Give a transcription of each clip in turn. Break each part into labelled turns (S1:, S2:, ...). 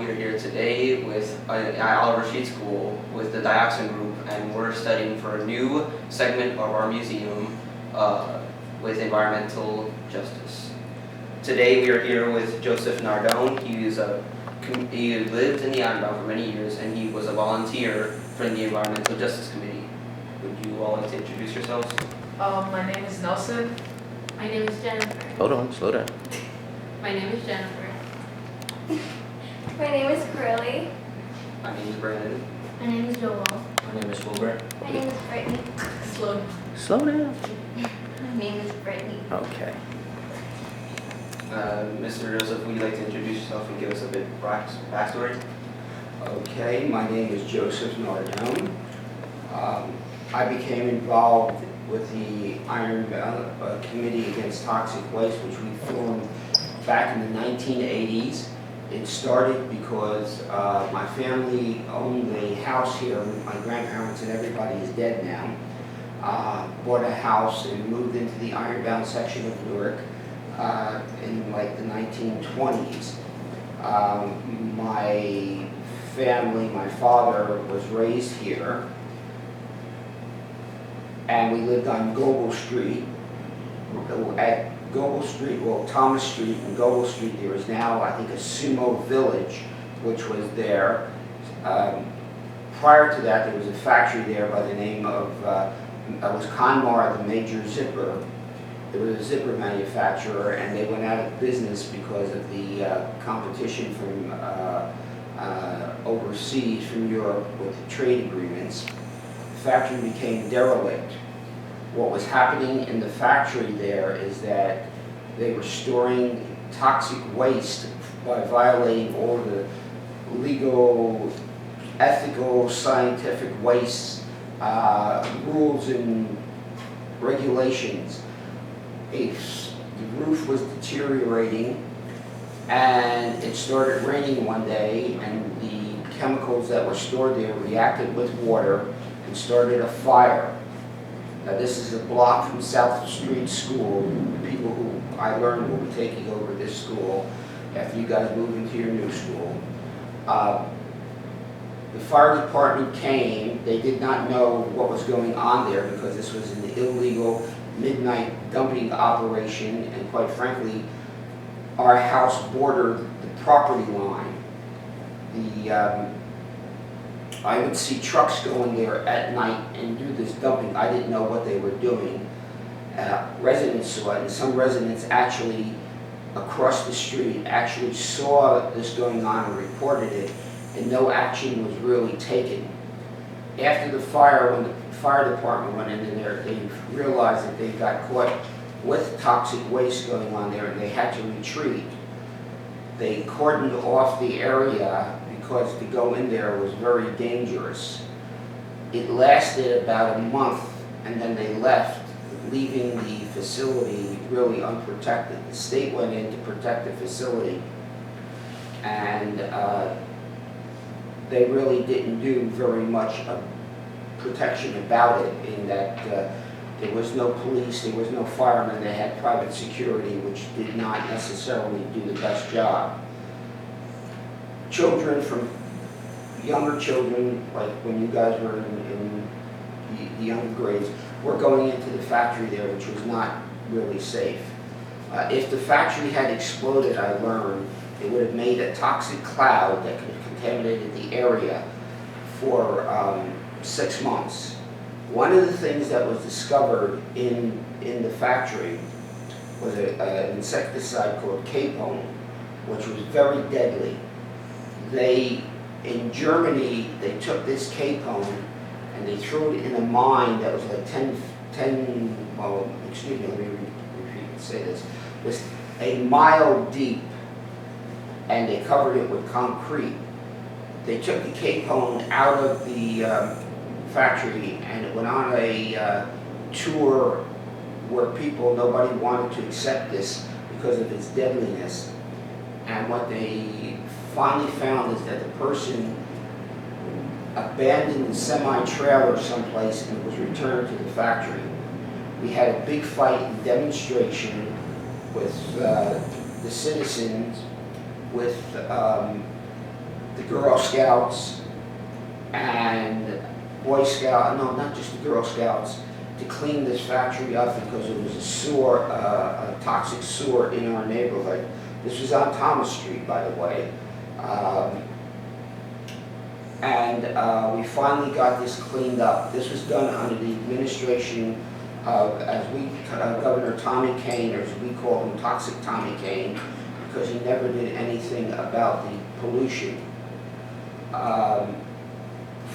S1: we are here today with at Oliver Street School with the Dioxin group, and we're studying for a new segment of our museum with environmental justice. Today we are here with Joseph Nardone. He lived in the Ironbound for many years, and he was a volunteer for the Environmental Justice Committee. Would you all like to introduce yourselves?
S2: My name is Nelson.
S3: My name is Jennifer.
S4: Hold on, slow down.
S3: My name is Jennifer.
S5: My name is Curly.
S1: My name is Brandon.
S3: My name is Joel.
S6: My name is Wilbur.
S5: My name is Brittany.
S4: Slow down.
S5: My name is Brittany.
S4: Okay.
S1: Mr. Joseph, would you like to introduce yourself and give us a bit backstory?
S7: Okay, my name is Joseph Nardone. I became involved with the Ironbound Committee Against Toxic Waste, which we formed back in the 1980s. It started because my family owned a house here. My grandparents and everybody is dead now. Bought a house and moved into the Ironbound section of Newark in like the 1920s. My family, my father was raised here, and we lived on Goble Street. At Goble Street, well, Thomas Street and Goble Street, there is now, I think, a sumo village, which was there. Prior to that, there was a factory there by the name of, it was Conmar, the major zipper. There was a zipper manufacturer, and they went out of business because of the competition from overseas, from Europe, with the trade agreements. The factory became derelict. What was happening in the factory there is that they were storing toxic waste by violating all the legal, ethical, scientific waste rules and regulations. The roof was deteriorating, and it started raining one day, and the chemicals that were stored there reacted with water and started a fire. Now, this is a block from South Street School. The people who I learned will be taking over this school after you guys move into your new school. The fire department came. They did not know what was going on there because this was an illegal midnight dumping operation, and quite frankly, our house bordered the property line. I would see trucks going there at night and do this dumping. I didn't know what they were doing. Residents saw it, and some residents actually across the street actually saw this going on and reported it, and no action was really taken. After the fire, when the fire department went in there, they realized that they got caught with toxic waste going on there, and they had to retreat. They cordoned off the area because to go in there was very dangerous. It lasted about a month, and then they left, leaving the facility really unprotected. The state went in to protect the facility, and they really didn't do very much of protection about it, in that there was no police, there was no firemen, they had private security, which did not necessarily do the best job. Children from younger children, like when you guys were in the younger grades, were going into the factory there, which was not really safe. If the factory had exploded, I learned, it would have made a toxic cloud that could have contaminated the area for 6 months. One of the things that was discovered in the factory was an insecticide called capone, which was very deadly. In Germany, they took this capone and they threw it in a mine that was like 10 well, excuse me, let me say this, was a mile deep, and they covered it with concrete. They took the capone out of the factory, and it went on a tour where nobody wanted to accept this because of its deadliness. And what they finally found is that the person abandoned the semi-trailer someplace and was returned to the factory. We had a big fight and demonstration with the citizens, with the Girl Scouts and Boy Scout, no, not just the Girl Scouts, to clean this factory up because it was a sewer, a toxic sewer in our neighborhood. This was on Thomas Street, by the way. We finally got this cleaned up. This was done under the administration of, Governor Tommy Kane, or as we call him, Toxic Tommy Kane, because he never did anything about the pollution.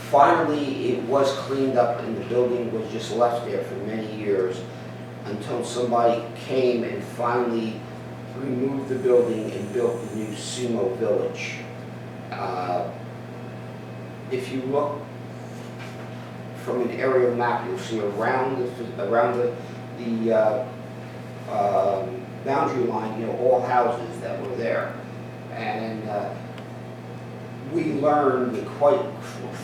S7: Finally, it was cleaned up and the building was just left there for many years until somebody came and finally removed the building and built the new Sumo Village. If you look from an aerial map, you'll see around the boundary line, all houses that were there. And we learned, quite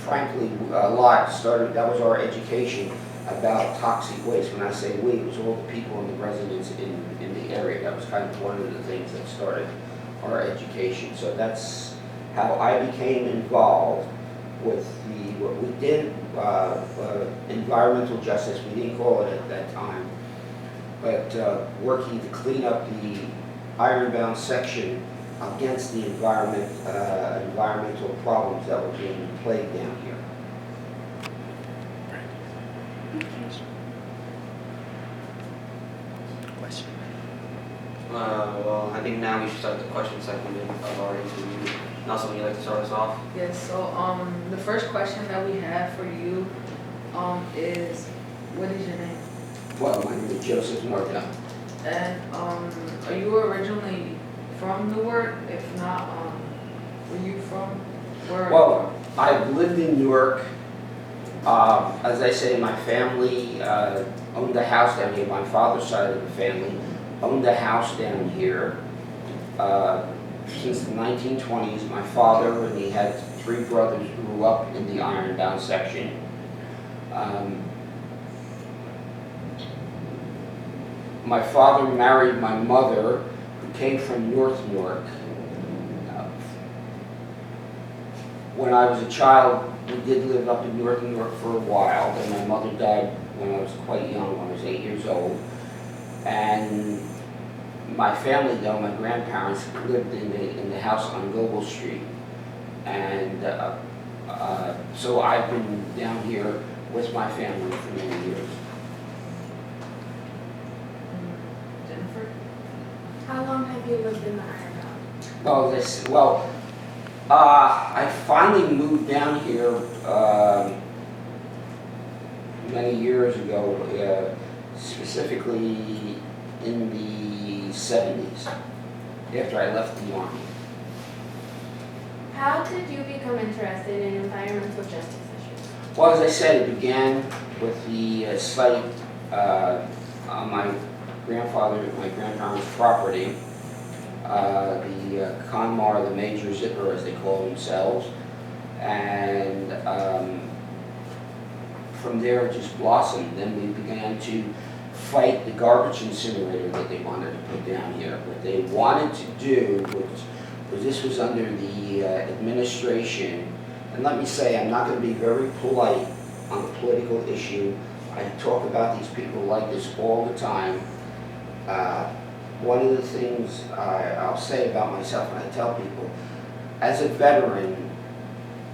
S7: frankly, a lot. That was our education about toxic waste. When I say we, it was all the people and the residents in the area. That was kind of one of the things that started our education. So that's how I became involved with what we did, environmental justice. We didn't call it at that time, but working to clean up the ironbound section against the environmental problems that were being plagued down here.
S4: Question.
S1: Well, I think now we should start the question segment of our interview. Nelson, would you like to start us off?
S2: Yes, so the first question that we have for you is, what is your name?
S7: Well, my name is Joseph Norton.
S2: And are you originally from Newark? If not, were you from where?
S7: Well, I've lived in Newark. As I say, my family owned a house down here. My father's side of the family owned a house down here since the 1920s. My father, and he had three brothers, grew up in the ironbound section. My father married my mother, who came from North Newark. When I was a child, we did live up in North Newark for a while. Then my mother died when I was quite young, when I was 8 years old. And my family, though, my grandparents, lived in the house on Global Street. And so I've been down here with my family for many years.
S2: Jennifer?
S3: How long have you lived in the ironbound?
S7: I finally moved down here many years ago, specifically in the 70s, after I left the Army.
S3: How did you become interested in environmental justice issues?
S7: Well, as I said, it began with the site on my grandparents' property, the Conmar, the Major Zipper, as they call themselves, and from there it just blossomed. Then we began to fight the garbage incinerator that they wanted to put down here. What they wanted to do was this was under the administration, and let me say, I'm not going to be very polite on the political issue. I talk about these people like this all the time. One of the things I'll say about myself, and I tell people, as a veteran,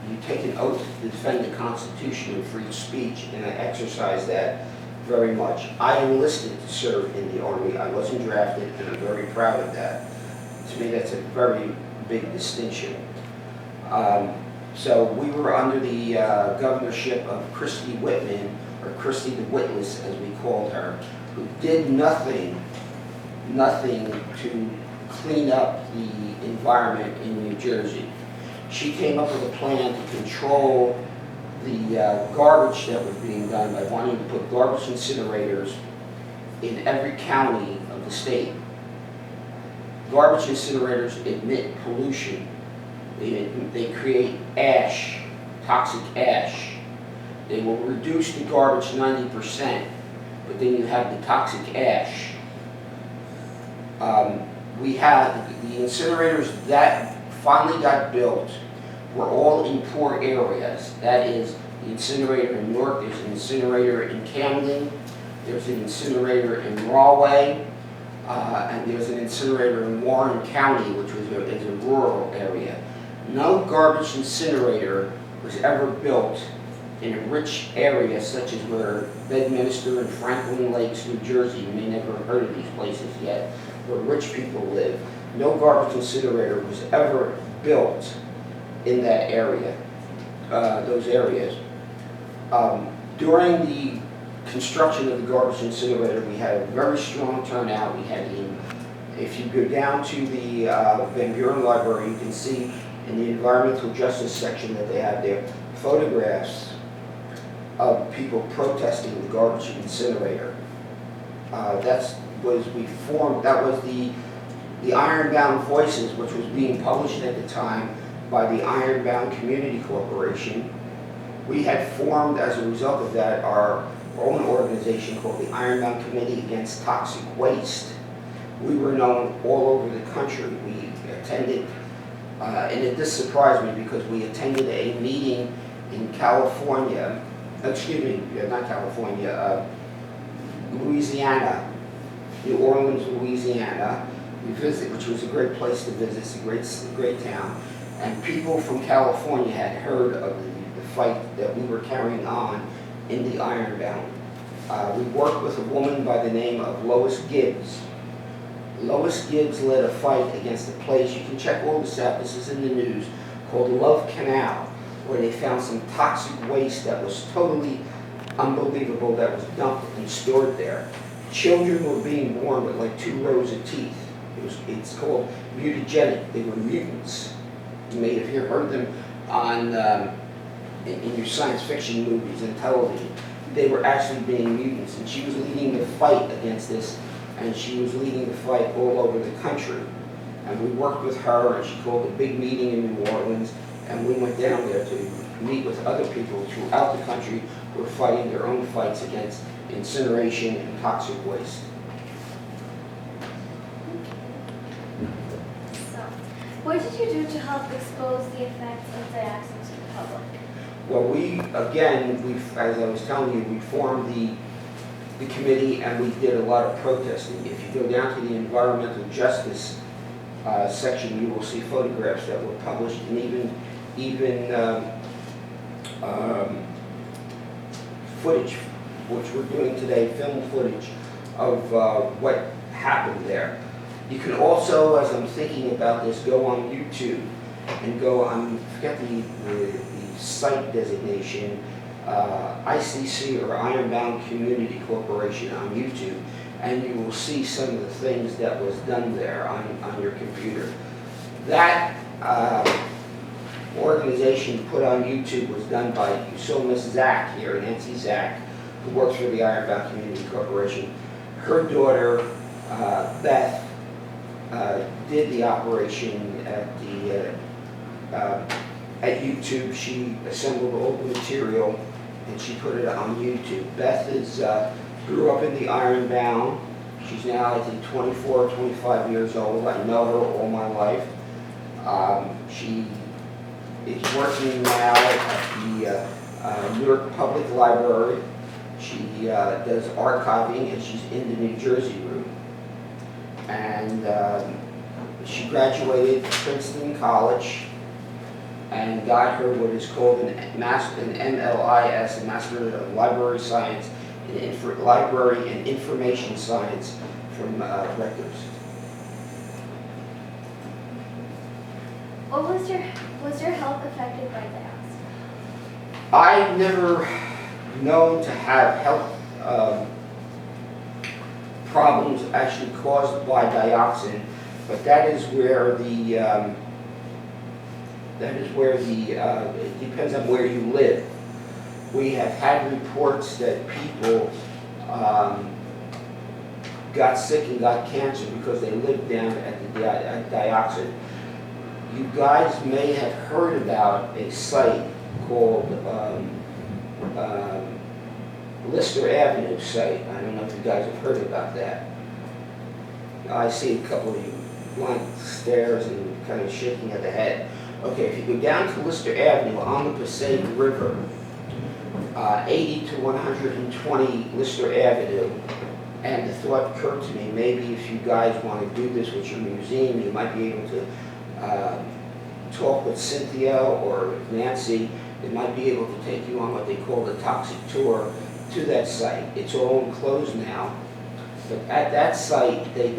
S7: you take an oath to defend the Constitution and free speech, and I exercise that very much. I enlisted to serve in the Army. I wasn't drafted, and I'm very proud of that. To me, that's a very big distinction. So we were under the governorship of Christy Whitman, or Christy the Witless, as we called her, who did nothing to clean up the environment in New Jersey. She came up with a plan to control the garbage that was being done by wanting to put garbage incinerators in every county of the state. Garbage incinerators emit pollution. They create ash, toxic ash. They will reduce the garbage 90%, but then you have the toxic ash. We had the incinerators that finally got built were all in poor areas. That is, the incinerator in Newark, there's an incinerator in Camden, there's an incinerator in Rahway, and there's an incinerator in Warren County, which is a rural area. No garbage incinerator was ever built in a rich area such as where Bedminster and Franklin Lakes, New Jersey, you may never have heard of these places yet, where rich people live. No garbage incinerator was ever built in that area, those areas. During the construction of the garbage incinerator, we had a very strong turnout. We had, if you go down to the Van Buren Library, you can see in the environmental justice section that they have there photographs of people protesting the garbage incinerator. That was the Ironbound Voices, which was being published at the time by the Ironbound Community Corporation. We had formed, as a result of that, our own organization called the Ironbound Committee Against Toxic Waste. We were known all over the country. We attended, and this surprised me because we attended a meeting in California, not California, Louisiana, New Orleans, Louisiana. We visited, which was a great place to visit. It's a great town. And people from California had heard of the fight that we were carrying on in the Ironbound. We worked with a woman by the name of Lois Gibbs. Lois Gibbs led a fight against a place, you can check all this out, this is in the news, called Love Canal, where they found some toxic waste that was totally unbelievable that was dumped and stored there. Children were being born with like 2 rows of teeth. It's called mutagenic. They were mutants. You may have heard them on in your science fiction movies and television. They were actually being mutants, and she was leading the fight against this, and she was leading the fight all over the country. And we worked with her, and she called a big meeting in New Orleans, and we went down there to meet with other people throughout the country who were fighting their own fights against incineration and toxic waste.
S5: So, what did you do to help expose the effects of dioxin to the public?
S7: Well, as I was telling you, we formed the committee and we did a lot of protesting. If you go down to the environmental justice section, you will see photographs that were published, and even footage, which we're doing today, film footage of what happened there. You can also, as I'm thinking about this, go on YouTube and go on, forget the site designation, ICC or Ironbound Community Corporation on YouTube, and you will see some of the things that was done there on your computer. That organization put on YouTube was done by, you saw Miss Zach here, Nancy Zach, who works for the Ironbound Community Corporation. Her daughter, Beth, did the operation at YouTube. She assembled all the material and she put it on YouTube. Beth grew up in the Ironbound. She's now, I think, 24 or 25 years old. I know her all my life. She is working now at the Newark Public Library. She does archiving, and she's in the New Jersey room. And she graduated Princeton College and got her what is called an MLIS, a Master of Library Science, in Library and Information Science from Rutgers.
S5: Was your health affected by dioxin?
S7: I've never known to have health problems actually caused by dioxin, but that is where it depends on where you live. We have had reports that people got sick and got cancer because they lived down at the dioxin. You guys may have heard about a site called Lister Avenue site. I don't know if you guys have heard about that. I see a couple of you blunt stares and kind of shaking at the head. Okay, if you go down to Lister Avenue on the Passaic River, 80 to 120 Lister Avenue, and the thought occurred to me, maybe if you guys want to do this with your museum, you might be able to talk with Cynthia or Nancy. They might be able to take you on what they call the toxic tour to that site. It's all enclosed now, but at that site, they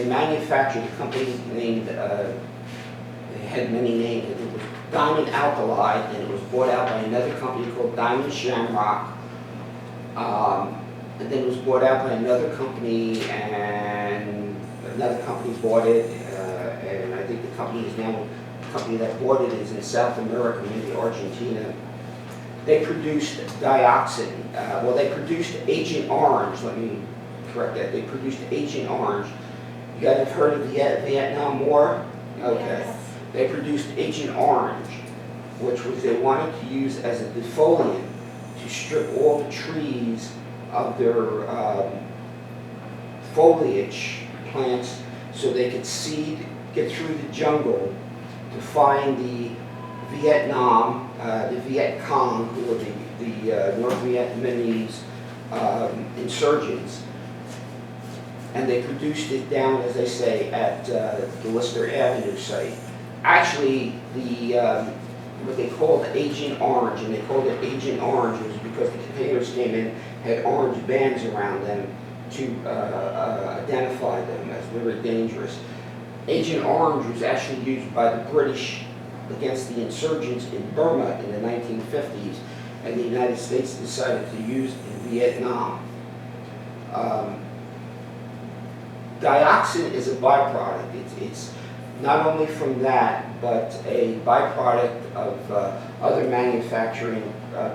S7: manufactured a company named, they had many names. It was Diamond Alkali, and it was bought out by another company called Diamond Shamrock. And then it was bought out by another company, and another company bought it, and I think the company is now, the company that bought it is in South America, maybe Argentina. They produced dioxin, well, they produced Agent Orange, let me correct that, they produced Agent Orange. You guys have heard of the Vietnam War? Okay.
S5: Yes.
S7: They produced Agent Orange, which was they wanted to use as a defoliant to strip all the trees of their foliage plants so they could seed, get through the jungle to find the Vietnam, the Viet Cong, who were the North Vietnamese insurgents. And they produced it down, as I say, at the Lister Avenue site. Actually, what they called Agent Orange, and they called it Agent Orange was because the containers came in, had orange bands around them to identify them as very dangerous. Agent Orange was actually used by the British against the insurgents in Burma in the 1950s, and the United States decided to use it in Vietnam. Dioxin is a byproduct. It's not only from that, but a byproduct of other manufacturing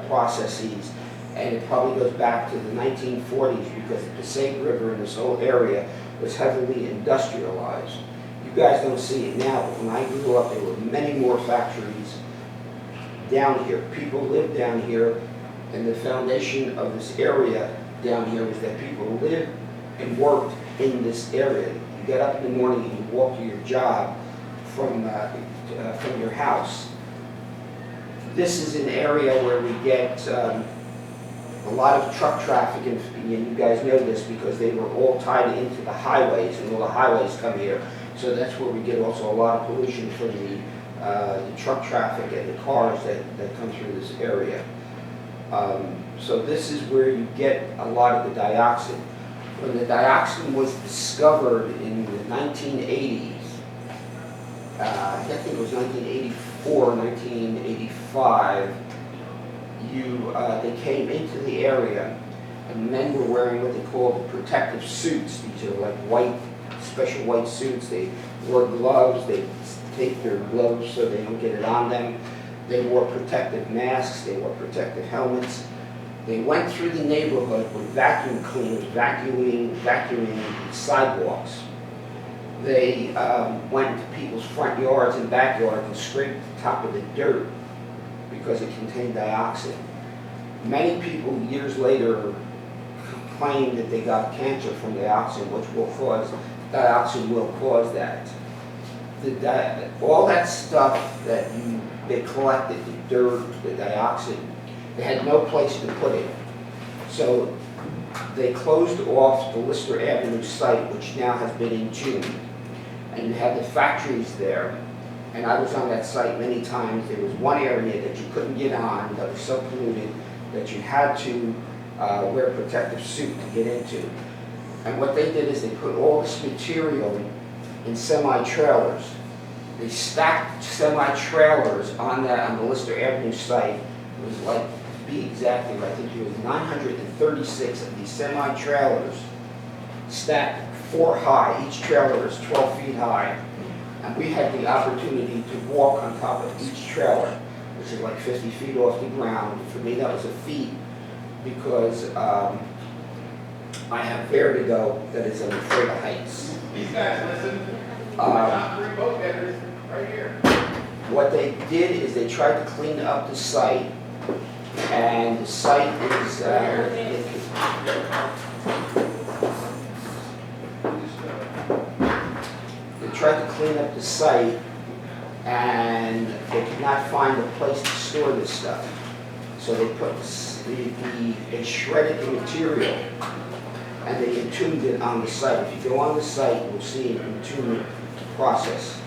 S7: processes, and it probably goes back to the 1940s because the Passaic River in this whole area was heavily industrialized. You guys don't see it now, but when I grew up, there were many more factories down here. People lived down here, and the foundation of this area down here was that people lived and worked in this area. You get up in the morning and you walk to your job from your house. This is an area where we get a lot of truck traffic, and you guys know this because they were all tied into the highways, and all the highways come here. So that's where we get also a lot of pollution from the truck traffic and the cars that come through this area. So this is where you get a lot of the dioxin. When the dioxin was discovered in the 1980s, I think it was 1984, 1985, they came into the area, and men were wearing what they call protective suits. These are like white, special white suits. They wore gloves. They taped their gloves so they don't get it on them. They wore protective masks. They wore protective helmets. They went through the neighborhood with vacuum cleaners, vacuuming sidewalks. They went into people's front yards and backyards and scraped the top of the dirt because it contained dioxin. Many people years later claimed that they got cancer from dioxin, which will cause, dioxin will cause that. All that stuff that they collected, the dirt, the dioxin, they had no place to put it. So they closed off the Lister Avenue site, which now has been entombed. And you had the factories there. And I was on that site many times. There was one area that you couldn't get on that was so polluted that you had to wear a protective suit to get into. And what they did is they put all this material in semi-trailers. They stacked semi-trailers on the Lister Avenue site. It was like, to be exactly right, I think it was 936 of these semi-trailers stacked 4 high. Each trailer is 12 feet high. And we had the opportunity to walk on top of each trailer, which is like 50 feet off the ground. For me, that was a feat because I have vertigo that is I'm afraid of heights.
S6: These guys listen. Top 3 boat getters right here.
S7: What they did is they tried to clean up the site, and the site is they tried tried to clean up the site, and they could not find a place to store this stuff. So they put they shredded the material, and they entombed it on the site. If you go on the site, you'll see an entombment process.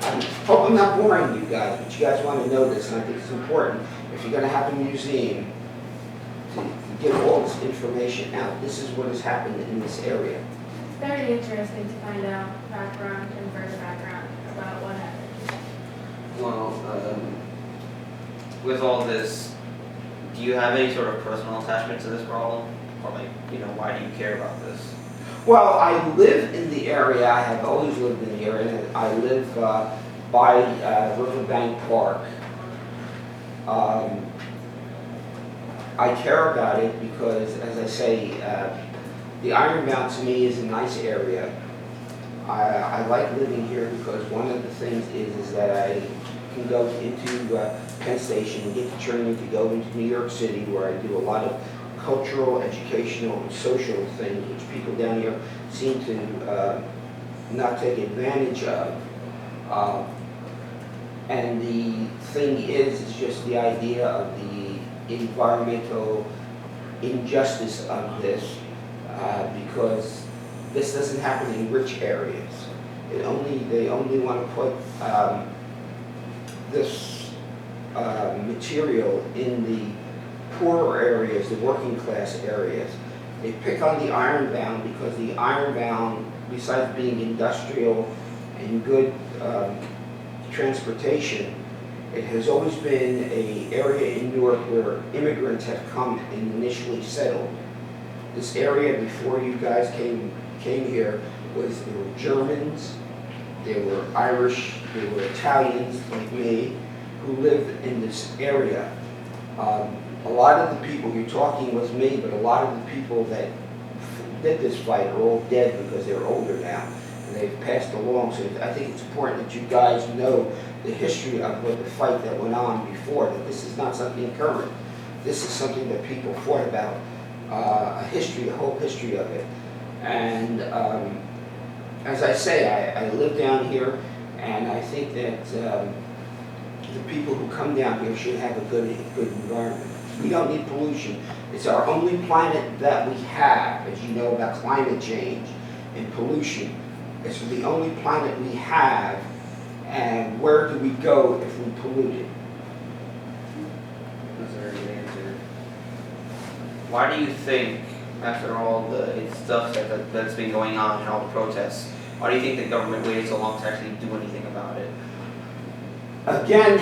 S7: I hope I'm not boring you guys, but you guys want to know this, and I think it's important. If you're going to have a museum, to get all this information out. This is what has happened in this area.
S5: It's very interesting to find out background and further background about what happened.
S1: Well, with all this, do you have any sort of personal attachment to this problem? Or like, why do you care about this?
S7: Well, I live in the area. I have always lived in the area. I live by Riverbank Park. I care about it because, as I say, the Ironbound to me is a nice area. I like living here because one of the things is that I can go into Penn Station and get the training to go into New York City, where I do a lot of cultural, educational, and social things, which people down here seem to not take advantage of. And the thing is just the idea of the environmental injustice of this, because this doesn't happen in rich areas. They only want to put this material in the poorer areas, the working class areas. They pick on the Ironbound because the Ironbound, besides being industrial and good transportation, it has always been an area in Newark where immigrants have come and initially settled. This area before you guys came here there were Germans, there were Irish, there were Italians like me who lived in this area. A lot of the people, you're talking with me, but a lot of the people that did this fight are all dead because they're older now and they've passed along. So I think it's important that you guys know the history of what the fight that went on before, that this is not something current. This is something that people fought about, a whole history of it. And as I say, I live down here, and I think that the people who come down here should have a good environment. We don't need pollution. It's our only planet that we have, as you know about climate change and pollution. It's the only planet we have, and where do we go if we pollute it?
S1: That's a very good answer. Why do you think, after all the stuff that's been going on and all the protests, why do you think the government waited so long to actually do anything about it?
S7: Again,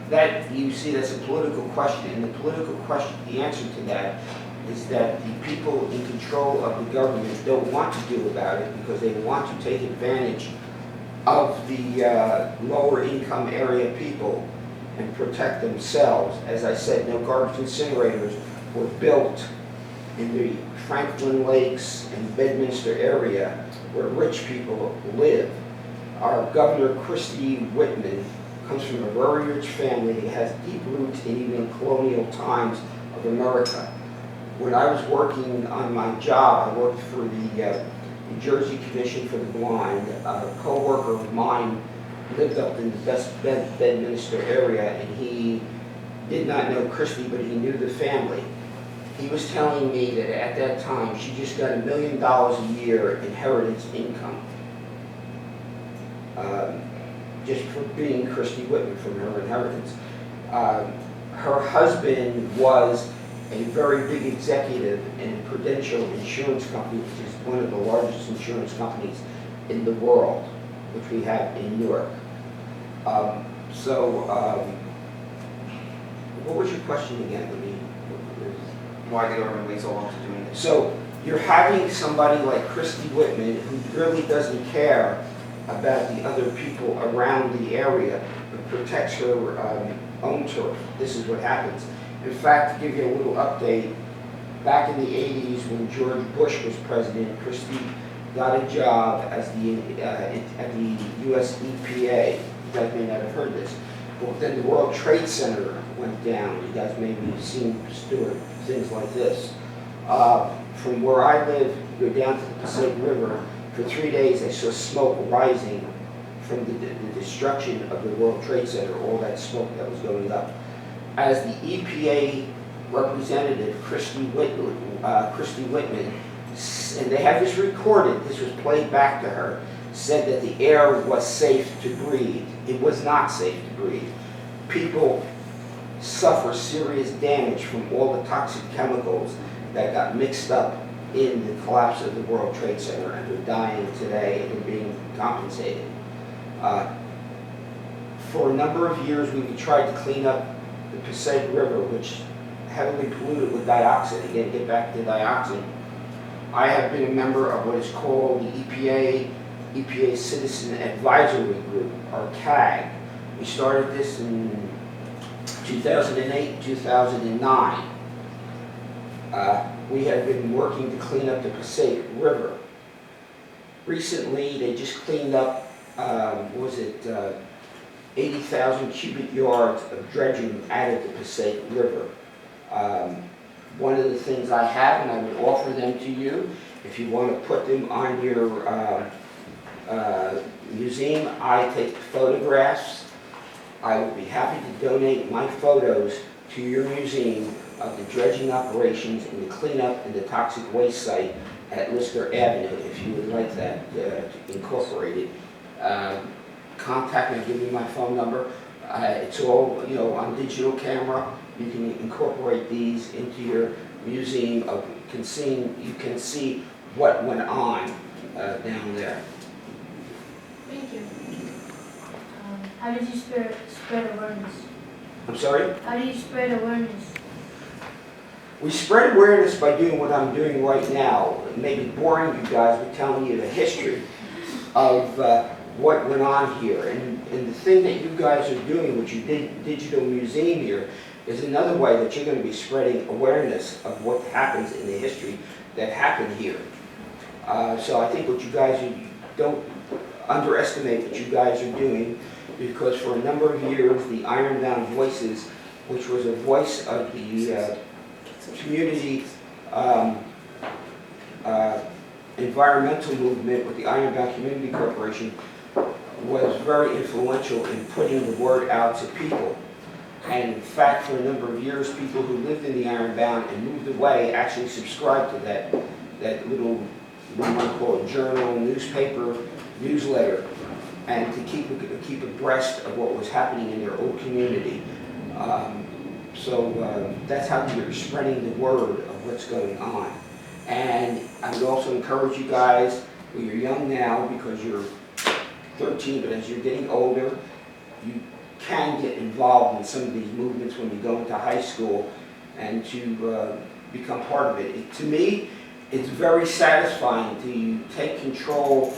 S7: that you see, that's a political question, and the political question, the answer to that is that the people in control of the government don't want to do about it because they want to take advantage of the lower income area people and protect themselves. As I said, no garbage incinerators were built in the Franklin Lakes and Bedminster area where rich people live. Our Governor Christie Whitman comes from a very rich family that has deep roots in even colonial times of America. When I was working on my job, I worked for the New Jersey Commission for the Blind. A co-worker of mine lived up in the Bedminster area, and he did not know Christie, but he knew the family. He was telling me that at that time, she just got $1 million a year inheritance income. Just for being Christie Whitman from her inheritance. Her husband was a very big executive in Prudential Insurance Company, which is one of the largest insurance companies in the world, which we have in Newark. What was your question again?
S1: Why the government wait so long to do anything?
S7: So you're having somebody like Christie Whitman who really doesn't care about the other people around the area, but protects her own turf. This is what happens. In fact, to give you a little update, back in the 80s when George Bush was president, Christie got a job as at the US EPA. You guys may not have heard this. But then the World Trade Center went down. You guys maybe have seen things like this. From where I live, you go down to the Pacific River, For 3 days, they saw smoke rising from the destruction of the World Trade Center, all that smoke that was going up. As the EPA representative, Christy Whitman, and they have this recorded, this was played back to her, said that the air was safe to breathe. It was not safe to breathe. People suffer serious damage from all the toxic chemicals that got mixed up in the collapse of the World Trade Center, and they're dying today and they're being compensated. For a number of years, we've tried to clean up the Passaic River, which heavily polluted with dioxin. Again, get back to dioxin. I have been a member of what is called the EPA Citizen Advisory Group, or CAG. We started this in 2008, 2009. We have been working to clean up the Passaic River. Recently, they just cleaned up, 80,000 cubic yards of dredging out of the Passaic River. One of the things I have, and I would offer them to you, if you want to put them on your museum, I take photographs. I would be happy to donate my photos to your museum of the dredging operations and the cleanup and the toxic waste site at Lister Avenue, if you would like that incorporated. Contact me, I'll give you my phone number. It's all, on digital camera. You can incorporate these into your museum. You can see what went on down there.
S5: Thank you. How did you spread awareness?
S7: I'm sorry?
S5: How do you spread awareness?
S7: We spread awareness by doing what I'm doing right now. It may be boring, you guys, but telling you the history of what went on here. And the thing that you guys are doing, which you did digital museum here, is another way that you're going to be spreading awareness of what happens in the history that happened here. So I think what you guys don't underestimate what you guys are doing, because for a number of years, the Ironbound Voices, which was a voice of the community environmental movement with the Ironbound Community Corporation, was very influential in putting the word out to people. And in fact, for a number of years, people who lived in the Ironbound and moved away actually subscribed to that little, what you might call a journal, newspaper, newsletter, and to keep abreast of what was happening in their old community. So that's how you're spreading the word of what's going on. And I would also encourage you guys, well, you're young now because you're 13, but as you're getting older, you can get involved in some of these movements when you go into high school and to become part of it. To me, it's very satisfying to take control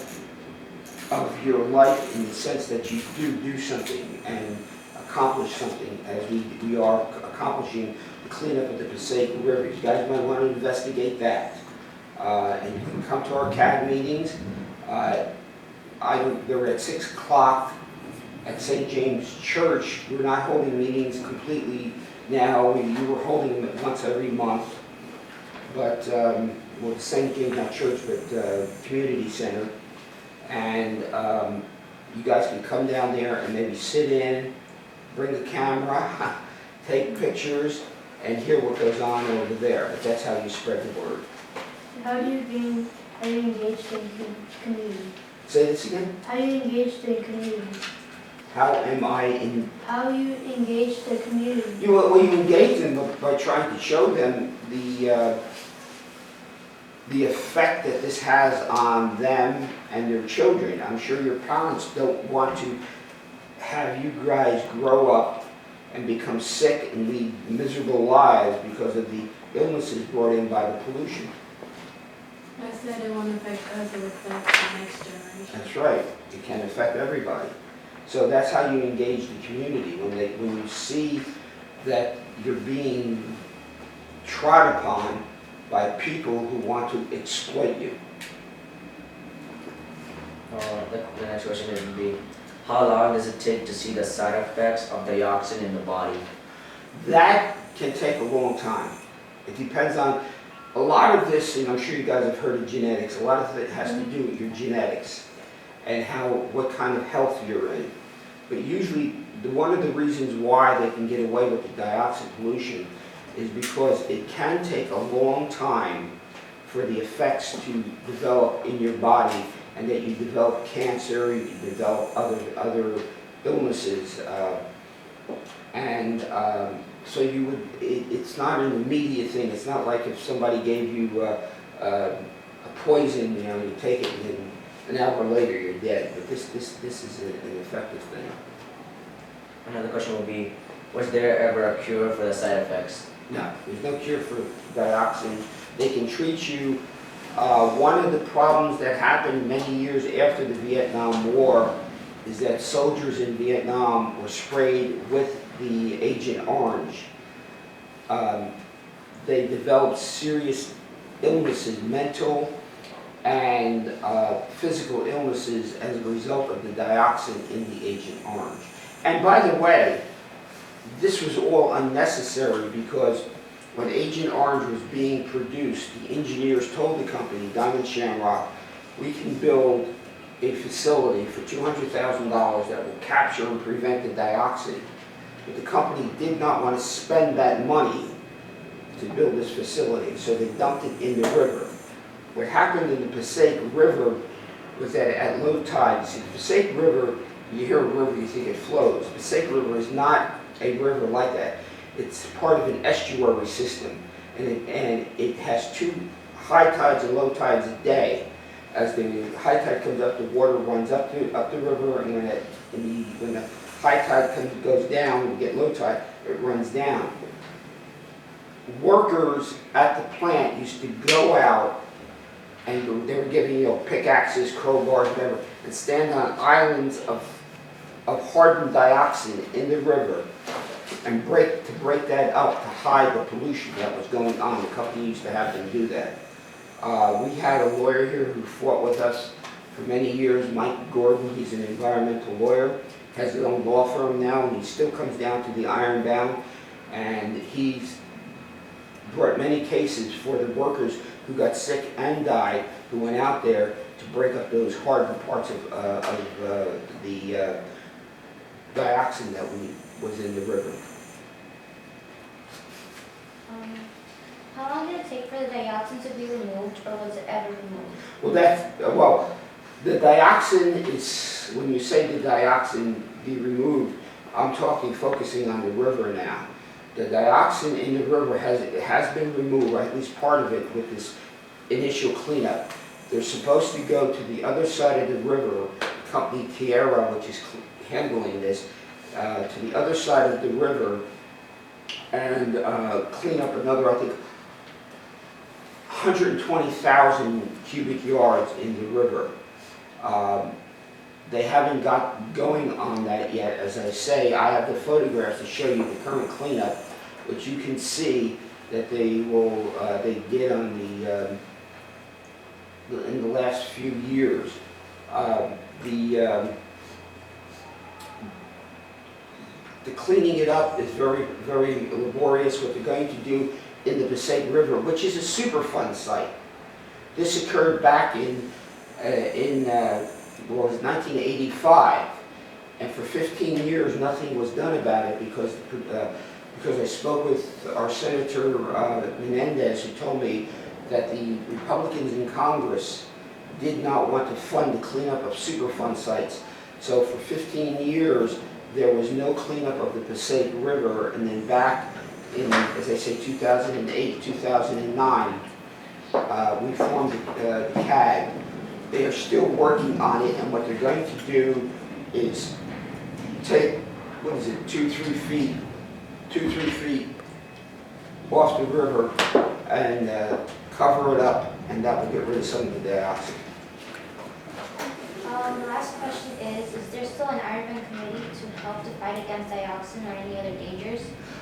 S7: of your life in the sense that you do something and accomplish something, as we are accomplishing the cleanup of the Passaic River. You guys might want to investigate that. And you can come to our CAD meetings. They're at 6 o'clock at St. James Church. We're not holding meetings completely now. We were holding them once every month. But, the St. James, not church, but community center. And you guys can come down there and maybe sit in, bring a camera, take pictures, and hear what goes on over there. But that's how you spread the word.
S5: How do you engage in community?
S7: Say this again?
S5: How do you engage the community?
S7: How am I in?
S5: How you engage the community?
S7: You engage them by trying to show them the effect that this has on them and their children. I'm sure your parents don't want to have you guys grow up and become sick and lead miserable lives because of the illnesses brought in by the pollution.
S8: I said it won't affect us, it will affect the next generation.
S7: That's right. It can affect everybody. So that's how you engage the community. When you see that you're being trod upon by people who want to exploit you.
S4: The next question would be, how long does it take to see the side effects of dioxin in the body?
S7: That can take a long time. It depends on, A lot of this, and I'm sure you guys have heard of genetics, a lot of it has to do with your genetics and what kind of health you're in. But usually, one of the reasons why they can get away with the dioxin pollution is because it can take a long time for the effects to develop in your body, and that you develop cancer, you develop other illnesses, so it's not an immediate thing. It's not like if somebody gave you a poison, you take it and then an hour later you're dead. But this is an effective thing.
S4: Another question would be, was there ever a cure for the side effects?
S7: No, there's no cure for dioxin. They can treat you. One of the problems that happened many years after the Vietnam War is that soldiers in Vietnam were sprayed with the Agent Orange. They developed serious illnesses, mental and physical illnesses as a result of the dioxin in the Agent Orange. And by the way, this was all unnecessary because when Agent Orange was being produced, the engineers told the company, Diamond Shamrock, we can build a facility for $200,000 that will capture and prevent the dioxin. But the company did not want to spend that money to build this facility, so they dumped it in the river. What happened in the Passaic River was that at low tide, see, the Passaic River, you hear a river, you think it flows. The Passaic River is not a river like that. It's part of an estuary system, and it has two high tides and low tides a day. As the high tide comes up, the water runs up the river, and when the high tide goes down, we get low tide, it runs down. Workers at the plant used to go out, and they were given pickaxes, crowbars, whatever, and stand on islands of hardened dioxin in the river and break that up to hide the pollution that was going on. The company used to have them do that. We had a lawyer here who fought with us for many years, Mike Gordon. He's an environmental lawyer, has his own law firm now, and he still comes down to the Ironbound, and he's brought many cases for the workers who got sick and died, who went out there to break up those hardened parts of the dioxin that was in the river.
S9: How long did it take for the dioxin to be removed, or was it ever removed?
S7: Well, the dioxin is, when you say the dioxin be removed, I'm focusing on the river now. The dioxin in the river has been removed, or at least part of it, with this initial cleanup. They're supposed to go to the other side of the river, company Tierra, which is handling this, to the other side of the river and clean up another, I think, 120,000 cubic yards in the river. They haven't got going on that yet. As I say, I have the photographs to show you the current cleanup, which you can see that they did on in the last few years. The cleaning it up is very, very laborious. What they're going to do in the Passaic River, which is a Superfund site. This occurred back in 1985, and for 15 years nothing was done about it because I spoke with our Senator Menendez, who told me that the Republicans in Congress did not want to fund the cleanup of Superfund sites. So for 15 years there was no cleanup of the Passaic River, and then back in, as I say, 2008, 2009, we formed the CAG. They are still working on it, and what they're going to do is take, 2-3 feet off the river and cover it up, and that will get rid of some of the dioxin.
S9: The last question is there still an Ironbound committee to help to fight against dioxin or any other dangers?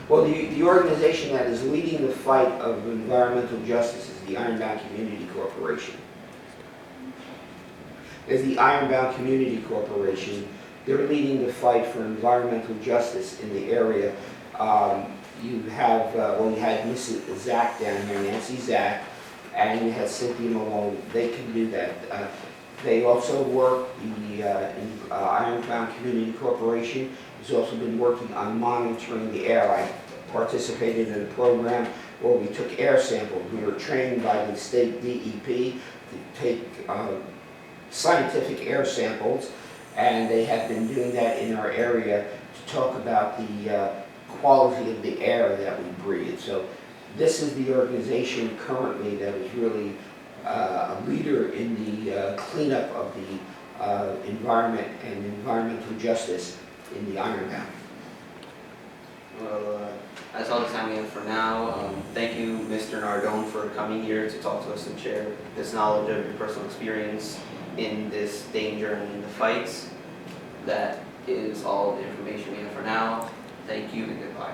S7: Well, the organization that is leading the fight of environmental justice is the Ironbound Community Corporation. Is the Ironbound Community Corporation. They're leading the fight for environmental justice in the area. You had Mrs. Zach down here, Nancy Zach, and you had Cynthia Malone, they can do that. They also work, Ironbound Community Corporation has also been working on monitoring the air. I participated in a program where we took air samples. We were trained by the state DEP to take scientific air samples, and they have been doing that in our area to talk about the quality of the air that we breathe. So this is the organization currently that is really a leader in the cleanup of the environment and environmental justice in the Ironbound.
S1: Well, that's all the time we have for now. Thank you, Mr. Nardone, for coming here to talk to us and share this knowledge of your personal experience in this danger and in the fights. That is all the information we have for now. Thank you and goodbye.